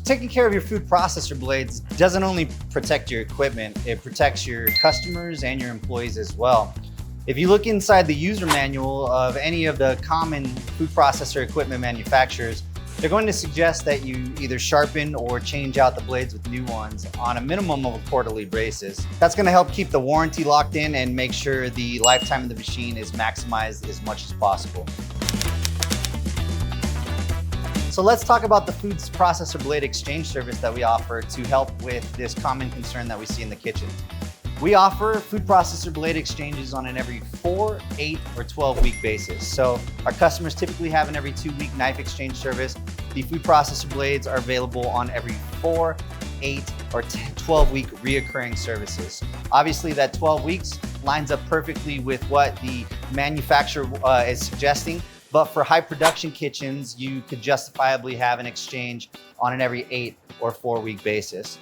Taking care of your food processor blades doesn't only protect your equipment, it protects your customers and your employees as well. If you look inside the user manual of any of the common food processor equipment manufacturers, they're going to suggest that you either sharpen or change out the blades with new ones on a minimum of a quarterly basis. That's going to help keep the warranty locked in and make sure the lifetime of the machine is maximized as much as possible. So let's talk about the food processor blade exchange service that we offer to help with this common concern that we see in the kitchen. We offer food processor blade exchanges on an every 4, 8, or 12-week basis. So our customers typically have an every 2-week knife exchange service. The food processor blades are available on every 4, 8, or 12-week reoccurring services. Obviously, that 12 weeks lines up perfectly with what the manufacturer is suggesting. But for high production kitchens, you could justifiably have an exchange on an every 8 or 4-week basis.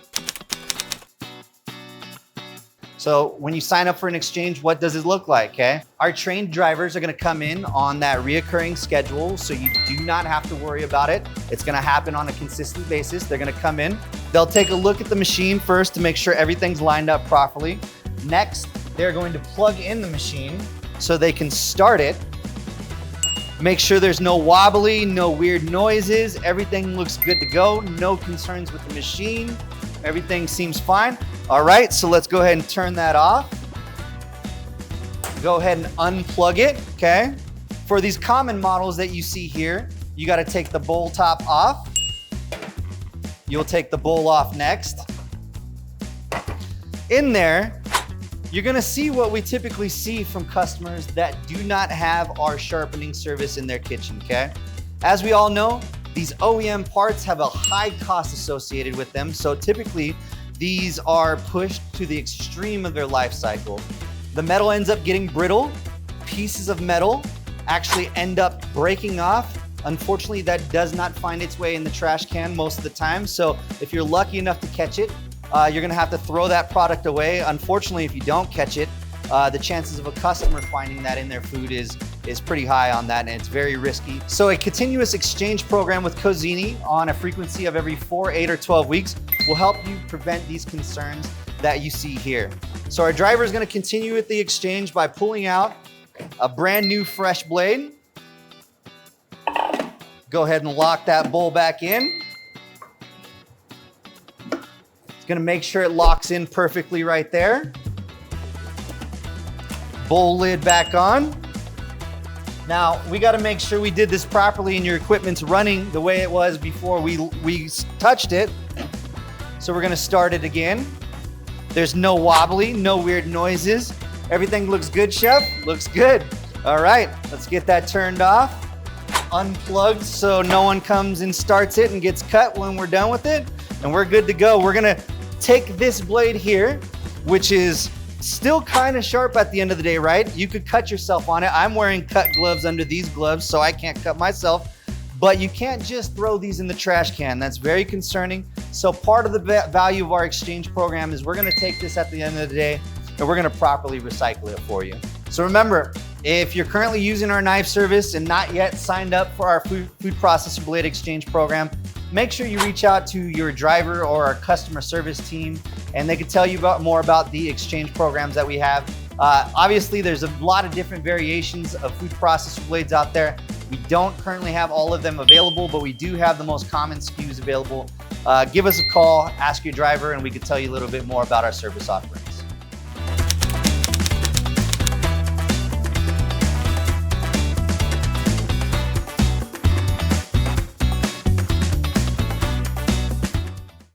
So when you sign up for an exchange, what does it look like, okay? Our trained drivers are gonna come in on that reoccurring schedule, so you do not have to worry about it. It's gonna happen on a consistent basis. They're gonna come in, they'll take a look at the machine first to make sure everything's lined up properly. Next, they're going to plug in the machine so they can start it. Make sure there's no wobbly, no weird noises. Everything looks good to go. No concerns with the machine. Everything seems fine. All right, so let's go ahead and turn that off. Go ahead and unplug it, okay? For these common models that you see here, you gotta take the bowl top off. You'll take the bowl off next. In there, you're gonna see what we typically see from customers that do not have our sharpening service in their kitchen, okay? As we all know, these OEM parts have a high cost associated with them, so typically these are pushed to the extreme of their life cycle. The metal ends up getting brittle. Pieces of metal actually end up breaking off. Unfortunately, that does not find its way in the trash can most of the time, so if you're lucky enough to catch it, you're gonna have to throw that product away. Unfortunately, if you don't catch it, the chances of a customer finding that in their food is pretty high on that, and it's very risky. So a continuous exchange program with Cozzini on a frequency of every 4, 8, or 12 weeks will help you prevent these concerns that you see here. So our driver is gonna continue with the exchange by pulling out a brand new fresh blade. Go ahead and lock that bowl back in. It's gonna make sure it locks in perfectly right there. Bowl lid back on. Now, we gotta make sure we did this properly and your equipment's running the way it was before we touched it. So we're gonna start it again. There's no wobbly, no weird noises. Everything looks good, Chef? Looks good. All right, let's get that turned off. Unplugged so no one comes and starts it and gets cut when we're done with it. And we're good to go. We're gonna take this blade here, which is still kind of sharp at the end of the day, right? You could cut yourself on it. I'm wearing cut gloves under these gloves, so I can't cut myself. But you can't just throw these in the trash can. That's very concerning. So part of the value of our exchange program is we're gonna take this at the end of the day and we're gonna properly recycle it for you. So remember, if you're currently using our knife service and not yet signed up for our food processor blade exchange program, make sure you reach out to your driver or our customer service team, and they can tell you more about the exchange programs that we have. Obviously, there's a lot of different variations of food processor blades out there. We don't currently have all of them available, but we do have the most common SKUs available. Give us a call, ask your driver, and we can tell you a little bit more about our service offerings.